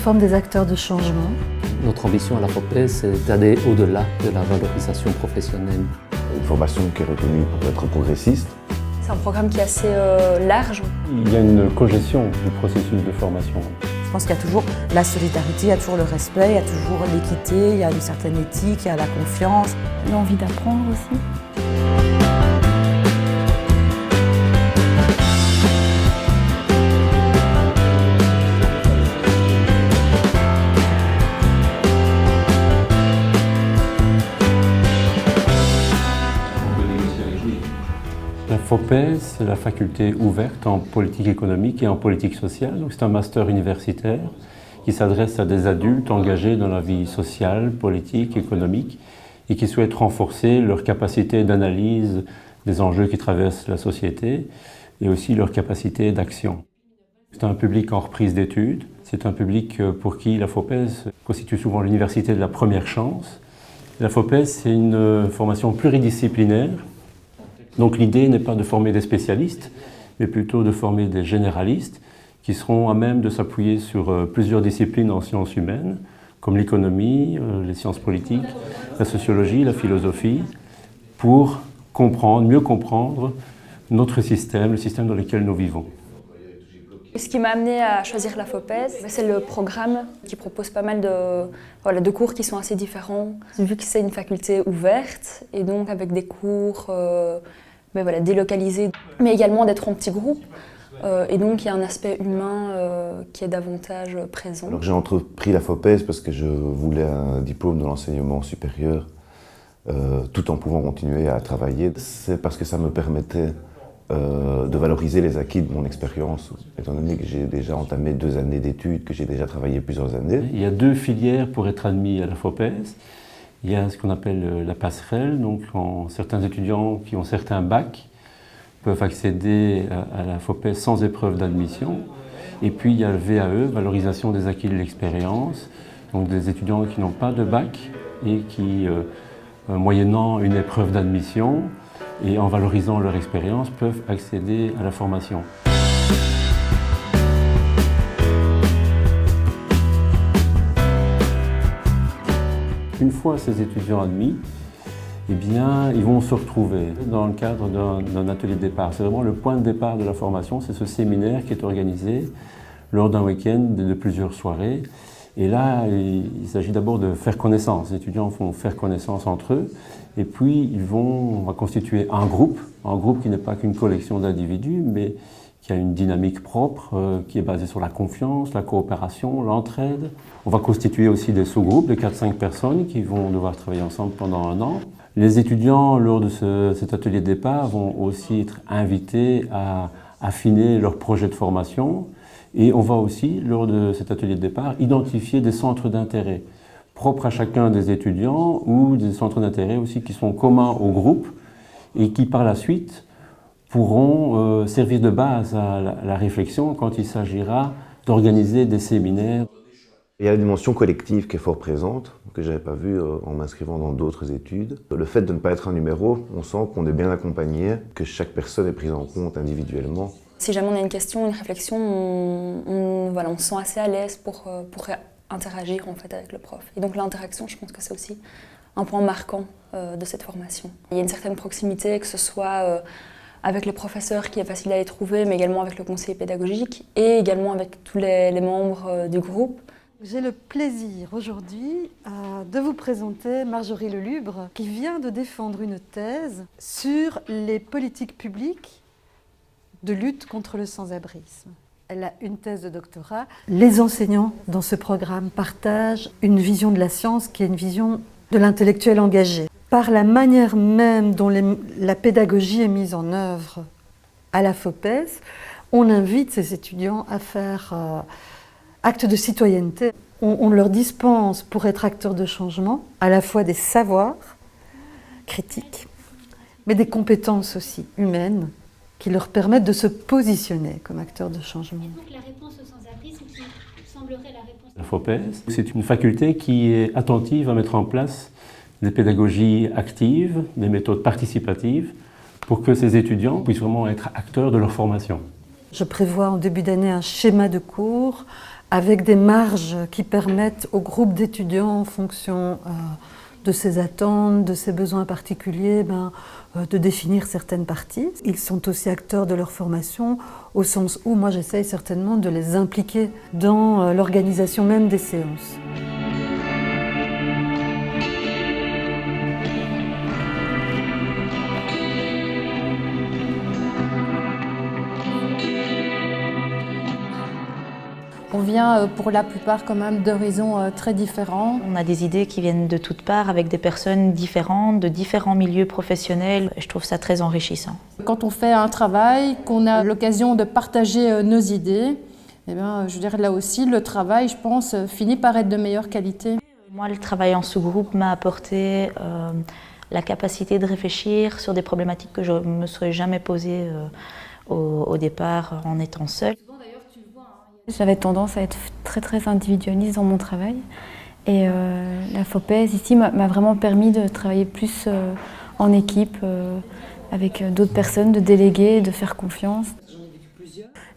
forme des acteurs de changement. Notre ambition à la FOPES, c'est d'aller au-delà de la valorisation professionnelle. Une formation qui est reconnue pour être progressiste. C'est un programme qui est assez large. Il y a une cogestion du processus de formation. Je pense qu'il y a toujours la solidarité, il y a toujours le respect, il y a toujours l'équité, il y a une certaine éthique, il y a la confiance. L'envie d'apprendre aussi. La FOPES, c'est la faculté ouverte en politique économique et en politique sociale. C'est un master universitaire qui s'adresse à des adultes engagés dans la vie sociale, politique, économique et qui souhaitent renforcer leur capacité d'analyse des enjeux qui traversent la société et aussi leur capacité d'action. C'est un public en reprise d'études. C'est un public pour qui la FOPES constitue souvent l'université de la première chance. La FOPES, c'est une formation pluridisciplinaire. Donc l'idée n'est pas de former des spécialistes, mais plutôt de former des généralistes qui seront à même de s'appuyer sur plusieurs disciplines en sciences humaines, comme l'économie, les sciences politiques, la sociologie, la philosophie, pour comprendre, mieux comprendre notre système, le système dans lequel nous vivons. Ce qui m'a amené à choisir la FOPES, c'est le programme qui propose pas mal de cours qui sont assez différents. Vu que c'est une faculté ouverte, et donc avec des cours délocalisés, mais également d'être en petits groupes. Et donc il y a un aspect humain qui est davantage présent. Alors j'ai entrepris la FOPES parce que je voulais un diplôme de l'enseignement supérieur tout en pouvant continuer à travailler. C'est parce que ça me permettait de valoriser les acquis de mon expérience, étant donné que j'ai déjà entamé 2 années d'études, que j'ai déjà travaillé plusieurs années. Il y a 2 filières pour être admis à la FOPES. Il y a ce qu'on appelle la passerelle, donc certains étudiants qui ont certains bacs peuvent accéder à la FOPES sans épreuve d'admission. Et puis il y a le VAE, valorisation des acquis de l'expérience, donc des étudiants qui n'ont pas de bac et qui, moyennant une épreuve d'admission, et en valorisant leur expérience, peuvent accéder à la formation. Une fois ces étudiants admis, eh bien, ils vont se retrouver dans le cadre d'un atelier de départ. C'est vraiment le point de départ de la formation, c'est ce séminaire qui est organisé lors d'un week-end de plusieurs soirées. Et là, il s'agit d'abord de faire connaissance. Les étudiants vont faire connaissance entre eux. Et puis, on va constituer un groupe qui n'est pas qu'une collection d'individus, mais qui a une dynamique propre, qui est basée sur la confiance, la coopération, l'entraide. On va constituer aussi des sous-groupes de 4-5 personnes qui vont devoir travailler ensemble pendant 1 an. Les étudiants, lors de cet atelier de départ, vont aussi être invités à affiner leur projet de formation. Et on va aussi, lors de cet atelier de départ, identifier des centres d'intérêt propres à chacun des étudiants ou des centres d'intérêt aussi qui sont communs au groupe et qui par la suite pourront servir de base à la réflexion quand il s'agira d'organiser des séminaires. Il y a la dimension collective qui est fort présente, que je n'avais pas vue en m'inscrivant dans d'autres études. Le fait de ne pas être un numéro, on sent qu'on est bien accompagné, que chaque personne est prise en compte individuellement. Si jamais on a une question, une réflexion, on se sent assez à l'aise pour interagir en fait avec le prof. Et donc l'interaction, je pense que c'est aussi un point marquant de cette formation. Il y a une certaine proximité, que ce soit avec les professeurs qui est facile à les trouver, mais également avec le conseiller pédagogique et également avec tous les membres du groupe. J'ai le plaisir aujourd'hui de vous présenter Marjorie Lelubre qui vient de défendre une thèse sur les politiques publiques de lutte contre le sans-abrisme. Elle a une thèse de doctorat. Les enseignants dans ce programme partagent une vision de la science qui est une vision de l'intellectuel engagé. Par la manière même dont la pédagogie est mise en œuvre à la FOPES, on invite ces étudiants à faire acte de citoyenneté. On leur dispense pour être acteurs de changement à la fois des savoirs critiques, mais des compétences aussi humaines qui leur permettent de se positionner comme acteurs de changement. Et donc la réponse au sans-abrisme qui semblerait la réponse... La FOPES, c'est une faculté qui est attentive à mettre en place des pédagogies actives, des méthodes participatives, pour que ces étudiants puissent vraiment être acteurs de leur formation. Je prévois en début d'année un schéma de cours avec des marges qui permettent au groupe d'étudiants, en fonction de ses attentes, de ses besoins particuliers, de définir certaines parties. Ils sont aussi acteurs de leur formation, au sens où moi j'essaye certainement de les impliquer dans l'organisation même des séances. On vient pour la plupart quand même d'horizons très différents. On a des idées qui viennent de toutes parts avec des personnes différentes, de différents milieux professionnels. Je trouve ça très enrichissant. Quand on fait un travail, qu'on a l'occasion de partager nos idées, eh bien, je veux dire, là aussi, le travail, je pense, finit par être de meilleure qualité. Moi, le travail en sous-groupe m'a apporté la capacité de réfléchir sur des problématiques que je ne me serais jamais posées au départ en étant seule. J'avais tendance à être très individualiste dans mon travail et la FOPES ici m'a vraiment permis de travailler plus en équipe avec d'autres personnes, de déléguer, de faire confiance.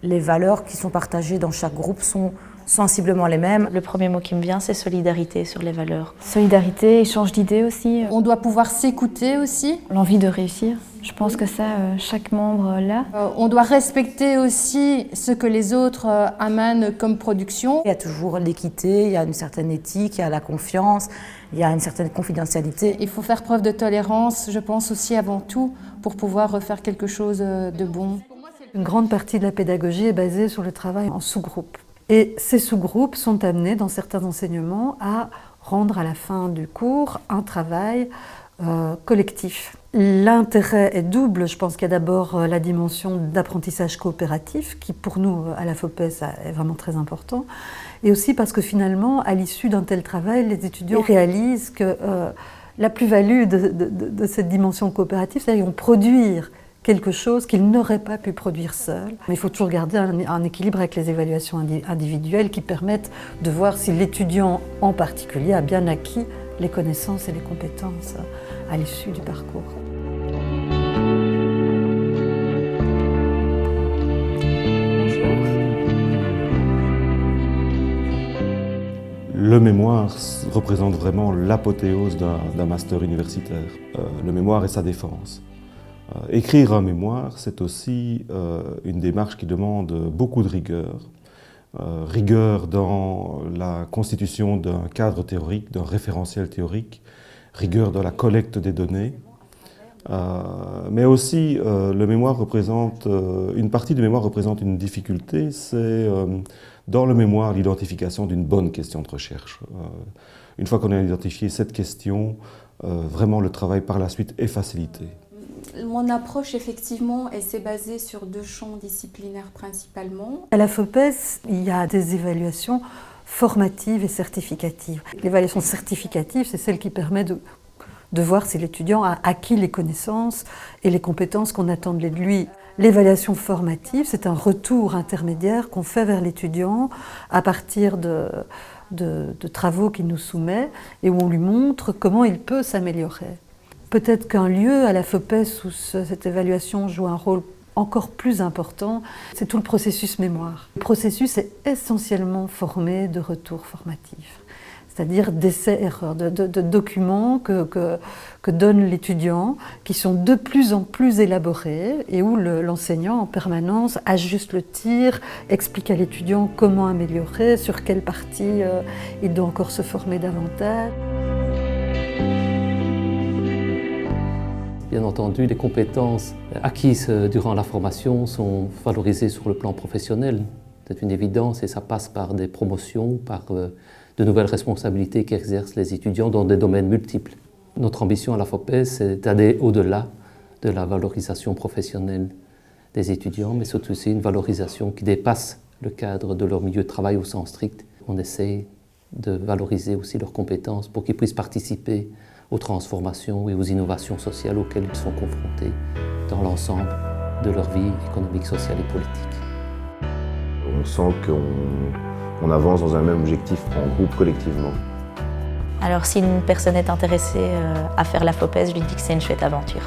Les valeurs qui sont partagées dans chaque groupe sont sensiblement les mêmes. Le premier mot qui me vient, c'est solidarité sur les valeurs. Solidarité, échange d'idées aussi. On doit pouvoir s'écouter aussi. L'envie de réussir. Je pense que ça, chaque membre l'a. On doit respecter aussi ce que les autres amènent comme production. Il y a toujours l'équité, il y a une certaine éthique, il y a la confiance, il y a une certaine confidentialité. Il faut faire preuve de tolérance, je pense aussi avant tout, pour pouvoir refaire quelque chose de bon. Une grande partie de la pédagogie est basée sur le travail en sous-groupe. Et ces sous-groupes sont amenés, dans certains enseignements, à rendre à la fin du cours un travail collectif. L'intérêt est double. Je pense qu'il y a d'abord la dimension d'apprentissage coopératif, qui pour nous, à la FOPES, est vraiment très important. Et aussi parce que finalement, à l'issue d'un tel travail, les étudiants réalisent que la plus-value de cette dimension coopérative, c'est qu'ils vont produire quelque chose qu'ils n'auraient pas pu produire seuls. Mais il faut toujours garder un équilibre avec les évaluations individuelles qui permettent de voir si l'étudiant en particulier a bien acquis les connaissances et les compétences à l'issue du parcours. Le mémoire représente vraiment l'apothéose d'un master universitaire. Le mémoire et sa défense. Écrire un mémoire, c'est aussi une démarche qui demande beaucoup de rigueur. Rigueur dans la constitution d'un cadre théorique, d'un référentiel théorique, rigueur dans la collecte des données. Mais aussi, le mémoire représente, une partie du mémoire représente une difficulté, c'est dans le mémoire l'identification d'une bonne question de recherche. Une fois qu'on a identifié cette question, vraiment le travail par la suite est facilité. Mon approche, effectivement, elle s'est basée sur 2 champs disciplinaires principalement. À la FOPES, il y a des évaluations formatives et certificatives. L'évaluation certificative, c'est celle qui permet de voir si l'étudiant a acquis les connaissances et les compétences qu'on attendait de lui. L'évaluation formative, c'est un retour intermédiaire qu'on fait vers l'étudiant à partir de travaux qu'il nous soumet et où on lui montre comment il peut s'améliorer. Peut-être qu'un lieu à la FOPES où cette évaluation joue un rôle encore plus important, c'est tout le processus mémoire. Le processus est essentiellement formé de retours formatifs, c'est-à-dire d'essais-erreurs, de documents que donne l'étudiant, qui sont de plus en plus élaborés et où l'enseignant en permanence ajuste le tir, explique à l'étudiant comment améliorer, sur quelle partie il doit encore se former davantage. Bien entendu, les compétences acquises durant la formation sont valorisées sur le plan professionnel. C'est une évidence et ça passe par des promotions, par de nouvelles responsabilités qu'exercent les étudiants dans des domaines multiples. Notre ambition à la FOPES, c'est d'aller au-delà de la valorisation professionnelle des étudiants, mais c'est aussi une valorisation qui dépasse le cadre de leur milieu de travail au sens strict. On essaie de valoriser aussi leurs compétences pour qu'ils puissent participer aux transformations et aux innovations sociales auxquelles ils sont confrontés dans l'ensemble de leur vie économique, sociale et politique. On sent qu'on avance dans un même objectif en groupe, collectivement. Alors si une personne est intéressée à faire la FOPES, je lui dis que c'est une chouette aventure.